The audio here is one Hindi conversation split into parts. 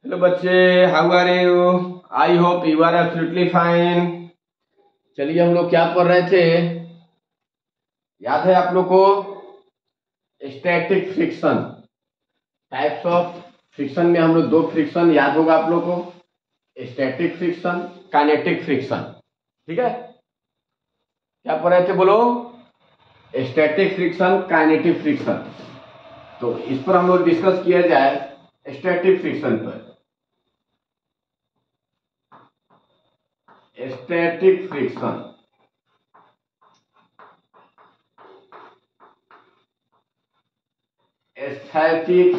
हेलो बच्चे, how are you? I hope you are absolutely fine. चलिए, हम लोग क्या पढ़ रहे थे? याद है आप लोग को? Static friction, types of friction में हम लोग दो फ्रिक्शन याद होगा आप लोग को, स्टैटिक फ्रिक्शन, काइनेटिक फ्रिक्शन। ठीक है, क्या पढ़ रहे थे बोलो? Static friction, kinetic friction. तो इस पर हम लोग डिस्कस किया जाए। स्टैटिक फ्रिक्शन पर, स्टैटिक फ्रिक्शन, स्थैतिक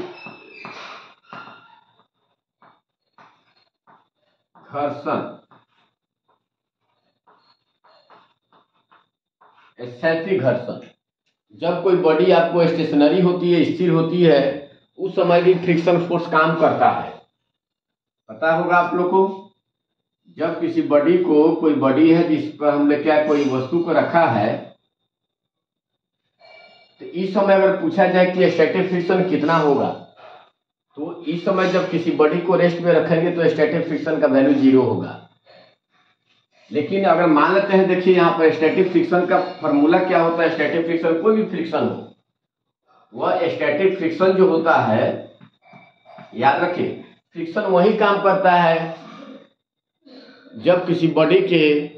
घर्षण। स्थैतिक घर्षण, जब कोई बॉडी आपको स्टेशनरी होती है, स्थिर होती है, उस समय भी फ्रिक्शन फोर्स काम करता है। पता होगा आप लोग को, जब किसी बॉडी को, कोई बॉडी है जिस पर हमने क्या कोई वस्तु को रखा है, तो इस समय अगर पूछा जाए कि स्टैटिक फ्रिक्शन कितना होगा, तो इस समय जब किसी बॉडी को रेस्ट में रखेंगे तो स्टैटिक फ्रिक्शन का वैल्यू 0 होगा। लेकिन अगर मान लेते हैं, देखिए यहाँ पर स्टैटिक फ्रिक्शन का फॉर्मूला क्या होता है। स्टैटिक फ्रिक्शन, कोई भी फ्रिक्शन हो, वह स्टैटिक फ्रिक्शन जो होता है, याद रखिए, फ्रिक्शन वही काम करता है जब किसी बॉडी के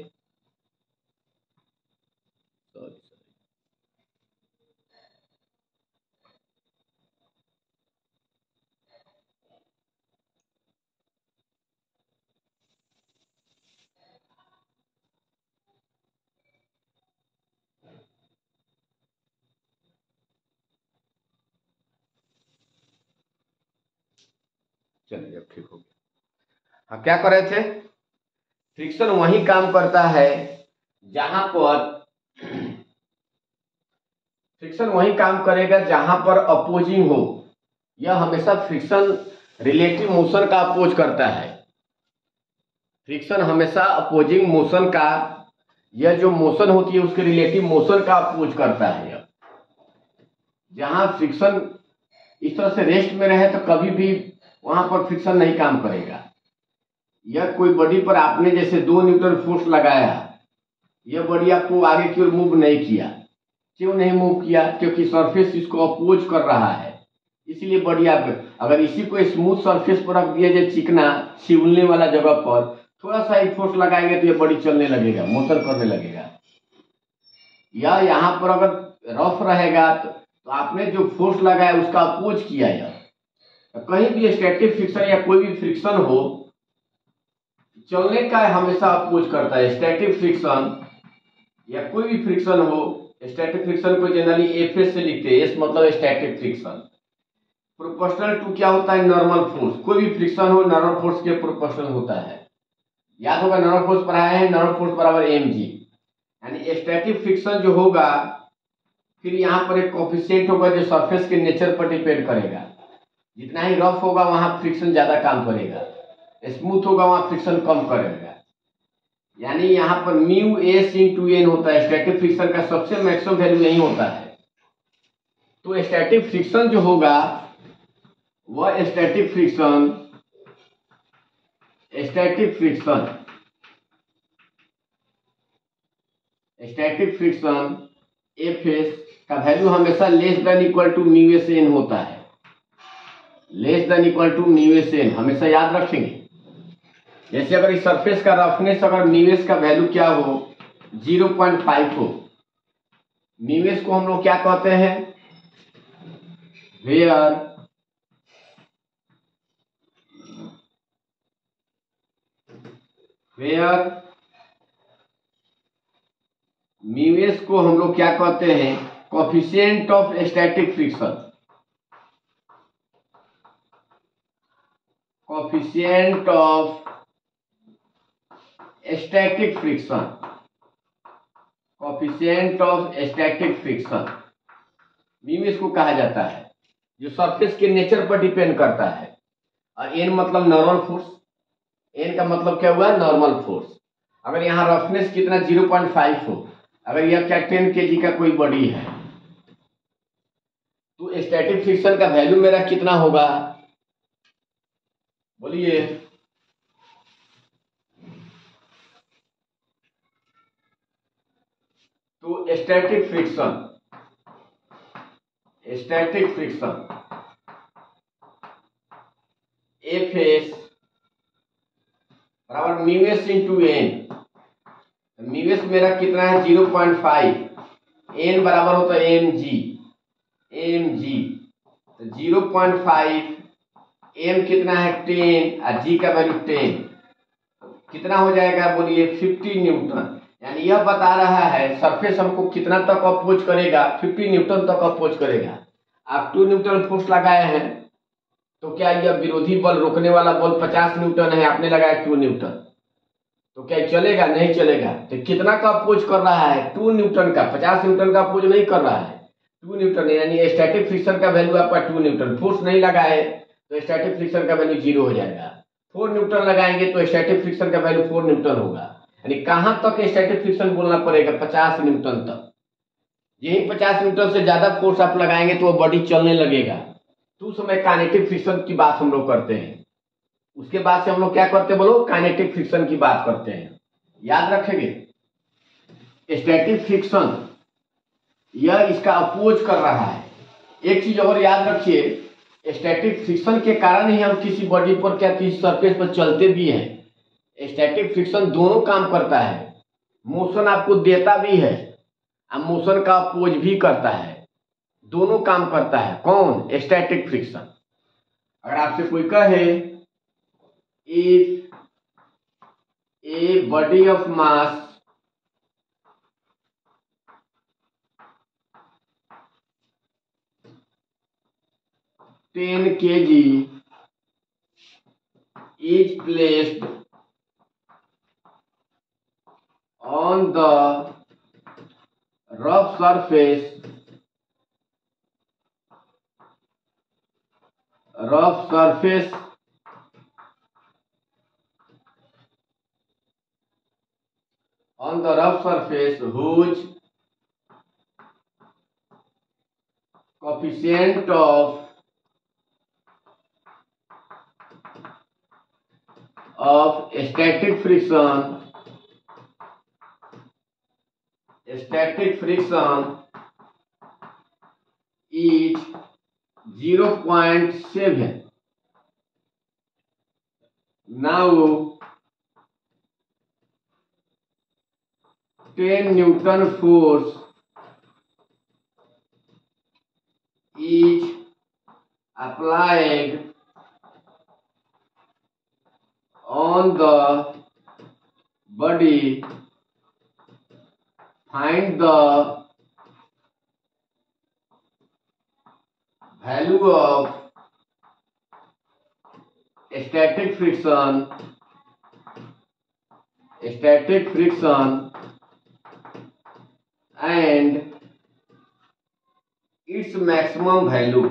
चलिए अब ठीक हो गया। हाँ, क्या कर रहे थे? फ्रिक्शन वही काम करता है जहां पर फ्रिक्शन वही काम करेगा जहां पर अपोजिंग हो। यह हमेशा फ्रिक्शन रिलेटिव मोशन का अपोज करता है। फ्रिक्शन हमेशा अपोजिंग मोशन का, यह जो मोशन होती है उसके रिलेटिव मोशन का अपोज करता है। यह जहां फ्रिक्शन इस तरह से रेस्ट में रहे तो कभी भी वहां पर फ्रिक्शन नहीं काम करेगा। यह कोई बॉडी पर आपने जैसे 2 न्यूटन फोर्स लगाया, यह बॉडी आपको आगे की ओर मूव नहीं किया। क्यों नहीं मूव किया? क्योंकि सरफेस इसको अपोज कर रहा है, इसीलिए बॉडी आप, अगर इसी को स्मूथ सरफेस पर रख दिया जाए, चिकना छिलने वाला जगह पर थोड़ा सा ही फोर्स लगाएंगे तो यह बॉडी चलने लगेगा, मोशन करने लगेगा। या यहाँ पर अगर रफ रहेगा तो आपने जो फोर्स लगाया उसका अपोज किया। यह कहीं भी स्टैटिक फ्रिक्शन या कोई भी फ्रिक्शन हो, चलने का हमेशा अपोज करता है। स्टैटिक फ्रिक्शन या कोई भी फ्रिक्शन हो, स्टैटिक फ्रिक्शन को जनरली एफ से लिखते हैं। एस मतलब स्टैटिक फ्रिक्शन। प्रोपोर्शनल टू क्या होता है? Normal force. कोई भी फ्रिक्शन हो नॉर्मल फोर्स के प्रोपोर्शनल होता है। याद होगा, नॉर्मल फोर्स पढ़ाया है, नॉर्मल फोर्स बराबर mg। यानी स्टैटिक फ्रिक्शन जो होगा, फिर यहाँ पर एक कोफिशिएंट होगा जो सरफेस के नेचर पर डिपेंड करेगा। जितना ही रफ होगा वहां फ्रिक्शन ज्यादा काम करेगा, स्मूथ होगा वहां फ्रिक्शन कम करेगा। यानी यहाँ पर म्यू एस इंटू एन होता है। स्टैटिक फ्रिक्शन का सबसे मैक्सिमम वैल्यू यही होता है। तो स्टैटिक फ्रिक्शन जो होगा, वह स्टैटिक फ्रिक्शन एफ एस का वैल्यू हमेशा less than equal to mu s n होता है। Less than equal to mu s n हमेशा याद रखेंगे। जैसे अगर इस सरफेस का रफनेस, अगर म्यू एस का वैल्यू क्या हो, 0.5 हो, म्यू एस को हम लोग क्या कहते हैं? वेयर म्यू एस को हम लोग क्या कहते हैं? Coefficient of static friction. Coefficient of static friction. Coefficient of static friction mu S को कहा जाता है, जो सरफेस के नेचर पर डिपेंड करता है। और एन मतलब नॉर्मल फोर्स। एन का मतलब क्या हुआ? Normal force. अगर यहाँ रफनेस कितना 0.5 हो, अगर यह क्या 10 kg का कोई बॉडी है, तो स्टैटिक फ्रिक्शन का वैल्यू मेरा कितना होगा? बोलिए। तो स्टैटिक फ्रिक्शन एफ एस बराबर mu s into n. Mu s मेरा कितना है 0.5, एन बराबर होता है एम जी। तो 0.5, एम कितना है 10 और जी का वैल्यू 10, कितना हो जाएगा बोलिए 50 न्यूटन। यानी यह बता रहा है सरफेस हमको कितना तक अपोज करेगा, 50 न्यूटन तक अपोज करेगा। आप 2 न्यूटन फोर्स लगाए हैं तो क्या यह विरोधी बल रोकने वाला बल 50 न्यूटन है, आपने लगाया 2 न्यूटन, तो क्या चलेगा? नहीं चलेगा। तो कितना का अपोज कर रहा है? 2 न्यूटन का, 50 न्यूटन का अपोज नहीं कर रहा है, 2 न्यूटन। यानी स्टैटिक फ्रिक्शन का वैल्यू आपका 2 न्यूटन। फोर्स नहीं लगाए तो स्टैटिक फ्रिक्शन का वैल्यू 0 हो जाएगा। 4 न्यूटन लगाएंगे तो स्टैटिक फ्रिक्शन का वैल्यू 4 न्यूटन होगा। यानी कहां तक स्टैटिक फ्रिक्शन बोलना पड़ेगा? 50 न्यूटन तक। यही 50 न्यूटन से ज्यादा फोर्स आप लगाएंगे तो वो बॉडी चलने लगेगा, तो उस समय काइनेटिक फ्रिक्शन की बात हम लोग करते हैं। उसके बाद से हम लोग क्या करते हैं बोलो? काइनेटिक फ्रिक्शन की बात करते हैं। याद रखेंगे स्टैटिक फ्रिक्शन यह इसका अपोज कर रहा है। एक चीज और याद रखिए, स्टैटिक फ्रिक्शन के कारण ही हम किसी बॉडी पर क्या किसी सरफेस पर चलते भी हैं। स्टैटिक फ्रिक्शन दोनों काम करता है, मोशन आपको देता भी है और मोशन का अपोज भी करता है, दोनों काम करता है। कौन? Static friction. अगर आपसे कोई कहे if a body of mass ten kg is placed on the rough surface whose coefficient of static friction is 0.7. Now 10 Newton force is applied on the body. Find the value of static friction and its maximum value.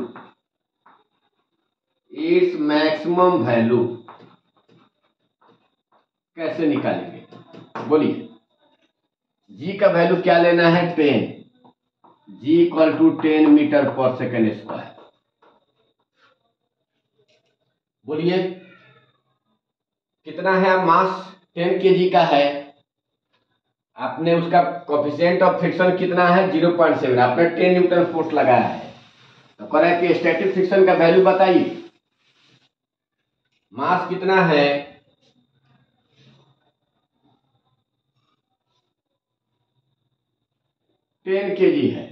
कैसे निकालेंगे बोलिए? जी का वैल्यू क्या लेना है? 10। जी इक्वल टू 10 मीटर पर सेकेंड स्क्वायर। बोलिए कितना है? मास 10 kg का है, आपने उसका कोएफिशिएंट ऑफ फ्रिक्शन कितना है? 0.7। आपने 10 न्यूटन फोर्स लगाया है, तो कह रहा है कि स्टैटिक फ्रिक्शन का वैल्यू बताइए। मास कितना है? 10 kg है,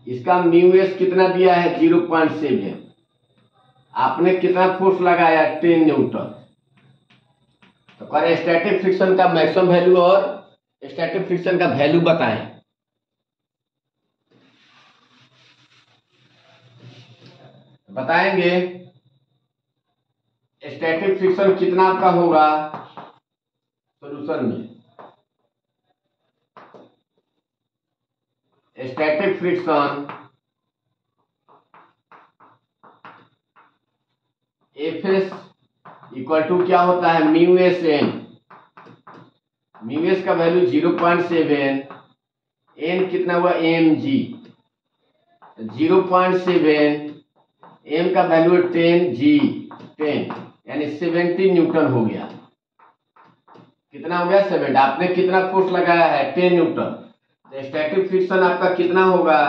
इसका म्यू एस कितना दिया है? 0.7। आपने कितना फोर्स लगाया? 10 न्यूटन। तो कह रहे स्टैटिक फ्रिक्शन का मैक्सिमम वैल्यू और स्टैटिक फ्रिक्शन का वैल्यू बताएं। बताएंगे स्टैटिक फ्रिक्शन कितना आपका होगा सॉल्यूशन में? Static friction f s equal to क्या होता है? Mu s n. Mu s का वैल्यू 0.7, एन कितना हुआ? M g. 0.7 एम का वैल्यू है 10 जी 10 यानी 70 न्यूटन हो गया। कितना हो गया 70। आपने कितना फोर्स लगाया है 10 न्यूटन। तो स्टैटिक फ्रिक्शन आपका कितना होगा,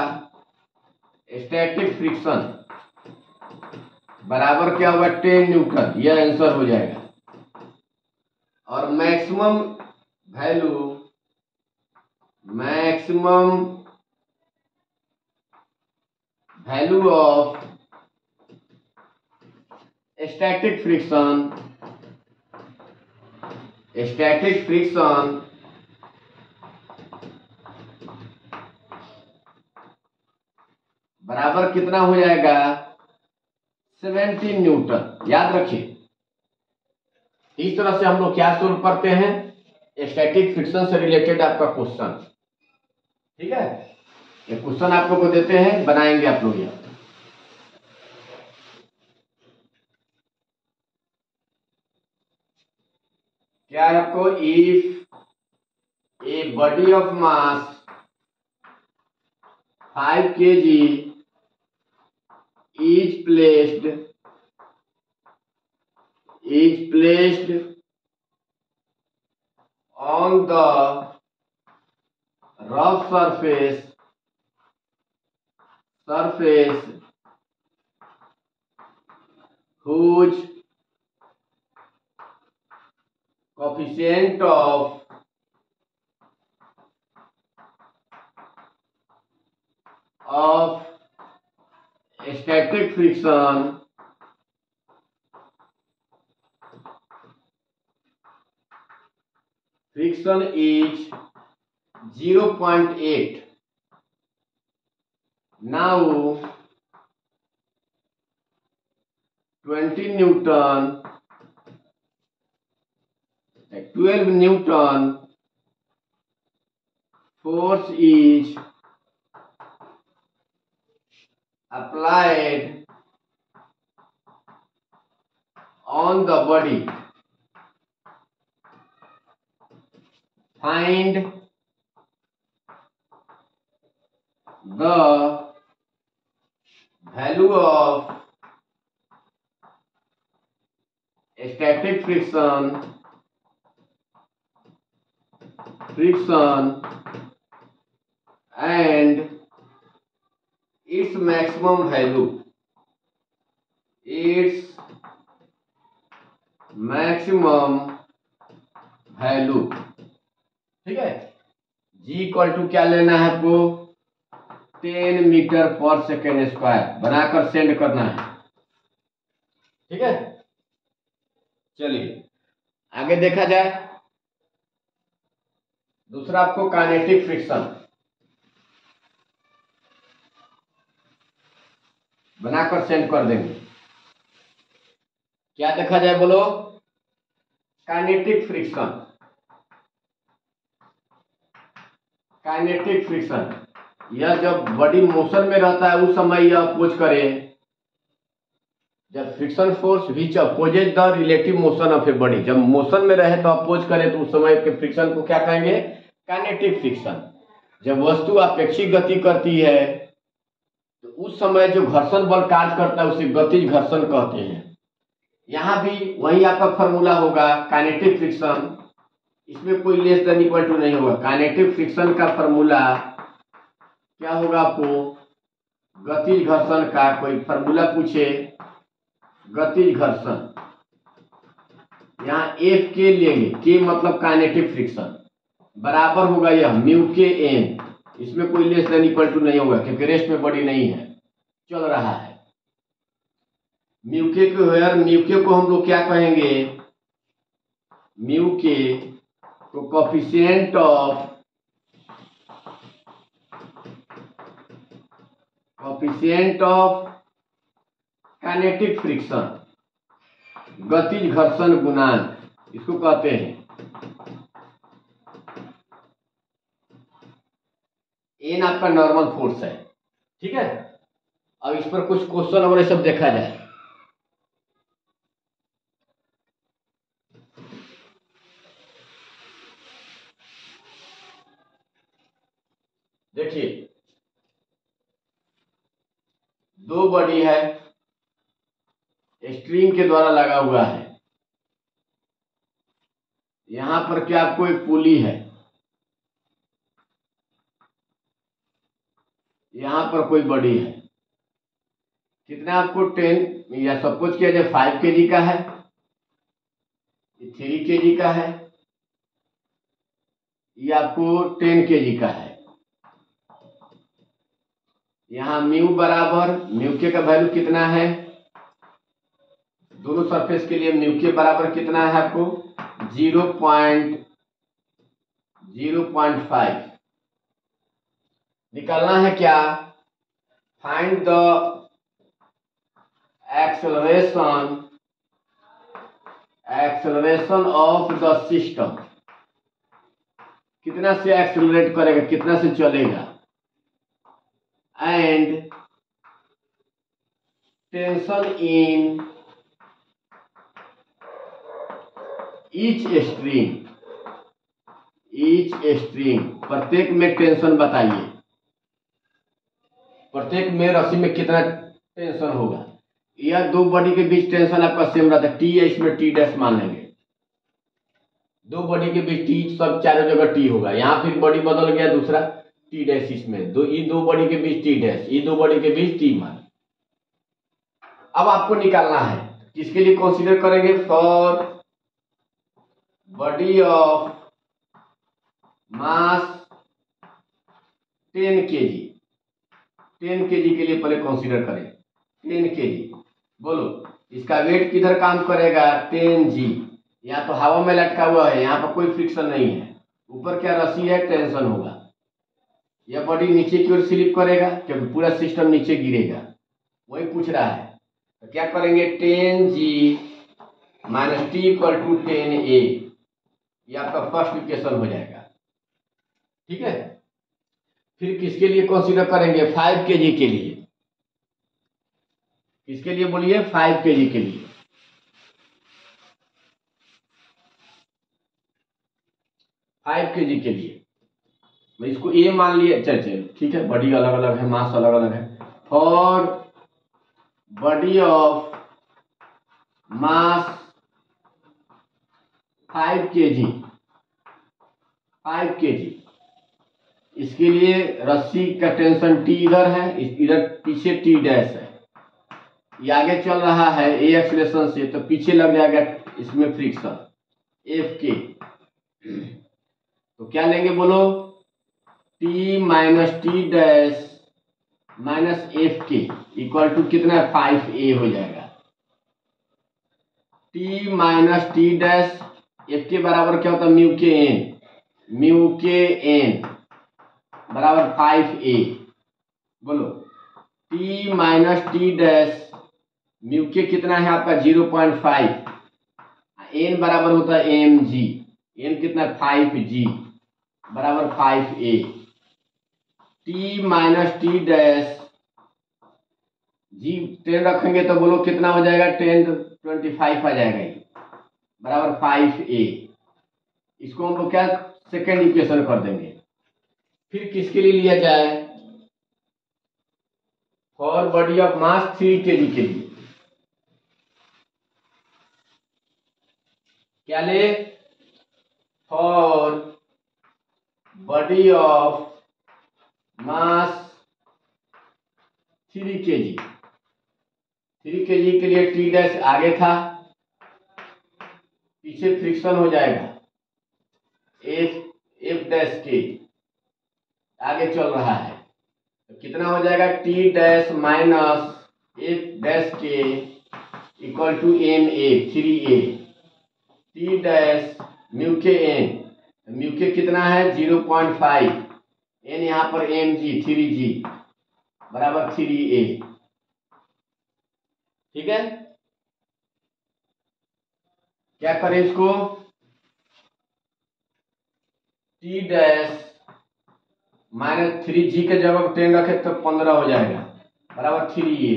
स्टैटिक फ्रिक्शन बराबर क्या होगा 10 न्यूटन, यह आंसर हो जाएगा। और maximum value of static friction बराबर कितना हो जाएगा 70 न्यूटन। याद रखिए, इस तरह से हम लोग क्या सोल्व करते हैं, स्टैटिक फ्रिक्शन से रिलेटेड आपका क्वेश्चन। ठीक है, ये क्वेश्चन आप लोग को देते हैं, बनाएंगे आप लोग। यह क्या है आपको, if a body of mass 5 kg is placed on the rough surface whose coefficient of static friction is 0.8. Now 20 Newton, 12 Newton force is applied on the body. Find the value of static friction and its maximum value. ठीक है, G इक्वल टू क्या लेना है आपको 10 मीटर पर सेकेंड स्क्वायर बनाकर सेंड करना है। ठीक है, चलिए आगे देखा जाए। दूसरा आपको काइनेटिक फ्रिक्शन बनाकर सेंड कर देंगे। क्या देखा जाए बोलो, काइनेटिक फ्रिक्शन यह जब बॉडी मोशन में रहता है उस समय यह अपोज करे। जब friction force which opposes the relative motion of a body, जब मोशन में रहे तो अपोज करे तो उस समय के फ्रिक्शन को क्या कहेंगे काइनेटिक फ्रिक्शन। जब वस्तु अपेक्षित गति करती है तो उस समय जो घर्षण बल कार्य करता है उसे गतिज घर्षण कहते हैं। यहां भी वही आपका फॉर्मूला होगा काइनेटिक फ्रिक्शन, इसमें कोई लेस देन इक्वल टू नहीं होगा। काइनेटिक फ्रिक्शन का फॉर्मूला क्या होगा, आपको गतिज घर्षण का कोई फॉर्मूला पूछे, गतिज घर्षण, यहाँ एफ के लेंगे, के मतलब काइनेटिक फ्रिक्शन बराबर होगा यह म्यू के एन, इसमें कोई लेस देन इक्वल टू नहीं होगा क्योंकि रेस्ट में बॉडी नहीं है, चल रहा है। म्यू के को हम लोग क्या कहेंगे, म्यू के को कोफिशिएंट ऑफ काइनेटिक फ्रिक्शन, गतिज घर्षण गुणांक इसको कहते हैं। एन आपका नॉर्मल फोर्स है। ठीक है, अब इस पर कुछ क्वेश्चन और सब देखा जाए। देखिए, दो बॉडी है, स्ट्रिंग के द्वारा लगा हुआ है। यहां पर क्या आपको एक पुली है, यहां पर कोई बॉडी है। कितना आपको 10 या सपोज किया जाए 5 kg का है, 3 kg का है, ये आपको 10 kg का है। यहाँ म्यू बराबर म्यू के का वैल्यू कितना है, दोनों सरफेस के लिए म्यू के बराबर कितना है आपको 0.05 निकालना है। क्या find the acceleration of the system, कितना से एक्सेलरेट करेगा, कितना से चलेगा, and tension in each string, प्रत्येक में टेंशन बताइए, प्रत्येक में रस्सी में कितना टेंशन होगा। यह दो बॉडी के बीच टेंशन आपका सेम रहता है, टी है, इसमें टी डैश मान लेंगे। दो बॉडी के बीच टी, सब चारों जगह टी होगा। यहाँ फिर बॉडी बदल गया, दूसरा टी डैश, इसमें दो बॉडी के बीच टी डैश, ये दो बॉडी के बीच टी मान। अब आपको निकालना है, किसके लिए कंसीडर करेंगे, for body of mass 10 kg, 10 kg के लिए पहले कंसीडर करें। 10 kg बोलो, इसका वेट किधर काम करेगा 10g, यहाँ तो हवा में लटका हुआ है, यहाँ पर कोई फ्रिक्शन नहीं है, ऊपर क्या रस्सी है, टेंशन होगा। यह बॉडी नीचे की ओर स्लिप करेगा क्योंकि पूरा सिस्टम नीचे गिरेगा, वही पूछ रहा है। तो क्या करेंगे 10g minus T equal to 10a, ये आपका फर्स्ट इक्वेशन हो जाएगा। ठीक है, फिर किसके लिए कंसीडर करेंगे 5 kg के लिए, किसके लिए बोलिए 5 kg के लिए। 5 kg के लिए मैं इसको ए मान लिया, चल ठीक है, बॉडी अलग अलग है, मास अलग अलग है। For body of mass 5 kg, 5 kg, इसके लिए रस्सी का टेंशन टी इधर है, इधर पीछे टी डैश है, ये आगे चल रहा है ए एक्सेलरेशन से, तो पीछे लग जाएगा इसमें फ्रिक्शन एफ के। तो क्या लेंगे बोलो, T minus t dash minus F के इक्वल टू कितना है 5a हो जाएगा। T minus t dash F के बराबर क्या होता है म्यू के एन बराबर 5a। बोलो T minus t dash mu k कितना है आपका 0.5, एन बराबर होता है mg, एन कितना 5g बराबर 5a। T minus t dash g 10 रखेंगे तो बोलो कितना हो जाएगा 10 25 आ जाएगा, ये बराबर 5a। इसको हम लोग क्या सेकेंड इक्वेशन कर देंगे। फिर किसके लिए लिया जाए, for body of mass 3 kg के लिए क्या ले, for body of mass 3 kg, 3 kg के लिए टी डैश आगे था, पीछे फ्रिक्शन हो जाएगा एफ डैश के, आगे चल रहा है, तो कितना हो जाएगा t dash minus f dash k equal to m a 3a। T dash mu k n, mu k कितना है 0.5, एन यहाँ पर mg 3g बराबर 3a। ठीक है, क्या करें इसको, टी डैश माइनस 3g के जगह 10 रखे तो 15 हो जाएगा बराबर 3a।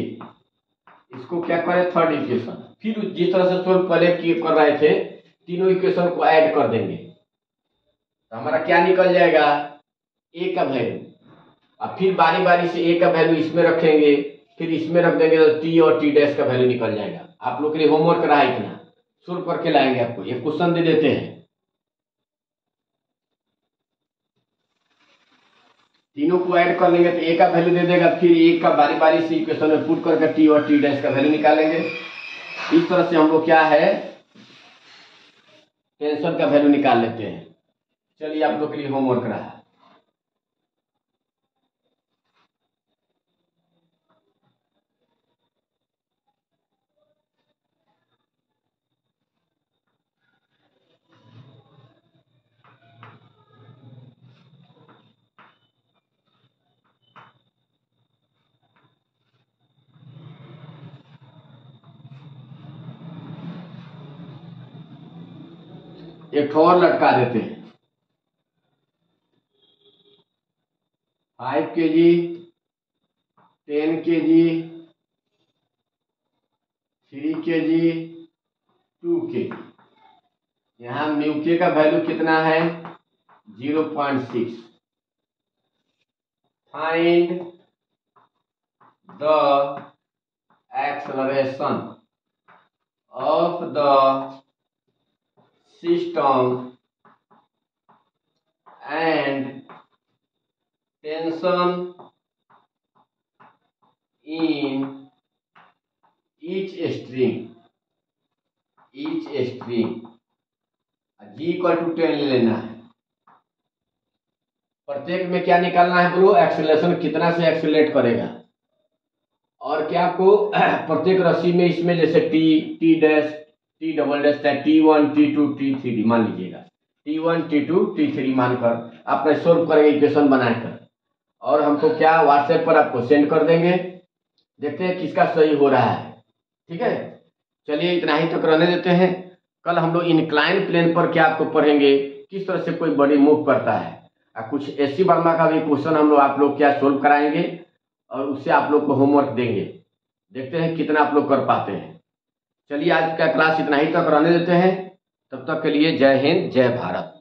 इसको क्या करें थर्ड इक्वेशन, फिर जिस तरह से सोल्व पहले कर रहे थे तीनों इक्वेशन को ऐड कर देंगे, तो हमारा क्या निकल जाएगा ए का वैल्यू, और फिर बारी बारी से ए का वैल्यू इसमें रखेंगे फिर इसमें रख देंगे तो टी और टी डैश का वैल्यू निकल जाएगा। आप लोग के लिए होमवर्क रहा इतना, सोल्व करके लाएंगे। आपको ये क्वेश्चन दे देते हैं, तीनों को ऐड कर लेंगे तो ए का वैल्यू दे देगा, फिर ए का बारी बारी से इक्वेशन में पुट करके टी और टी डैश का वैल्यू निकालेंगे। इस तरह से हम लोग क्या है टेंशन का वैल्यू निकाल लेते हैं। चलिए आप लोग के लिए होमवर्क रहा। एक और लटका देते हैं, 5 kg, 10 kg, 3 kg, 2 kg। यहाँ म्यू के का वैल्यू कितना है 0.6। Find the acceleration of the system and tension in each string G = 10 ले लेना है। प्रत्येक में क्या निकालना है बोलो, एक्सेलरेशन कितना से एक्सेलरेट करेगा। और क्या आपको प्रत्येक रस्सी में इसमें जैसे T dash, T double dash, T1, T2, T3 मान लीजिएगा, T1, T2, T3 मानकर आपने सोल्व करेंगे इक्वेशन बनाकर, और हमको क्या व्हाट्सएप पर आपको सेंड कर देंगे। देखते हैं किसका सही हो रहा है। ठीक है, चलिए इतना ही तक रहने देते हैं। कल हम लोग इंक्लाइन प्लेन पर क्या आपको पढ़ेंगे, किस तरह से कोई बॉडी मूव करता है। कुछ एससी वर्मा का भी क्वेश्चन हम लोग आप लोग क्या सोल्व कराएंगे और उससे आप लोग को होमवर्क देंगे। देखते हैं कितना आप लोग कर पाते हैं। चलिए आज का क्लास इतना ही तक रहने देते हैं। तब तक के लिए जय हिंद, जय भारत।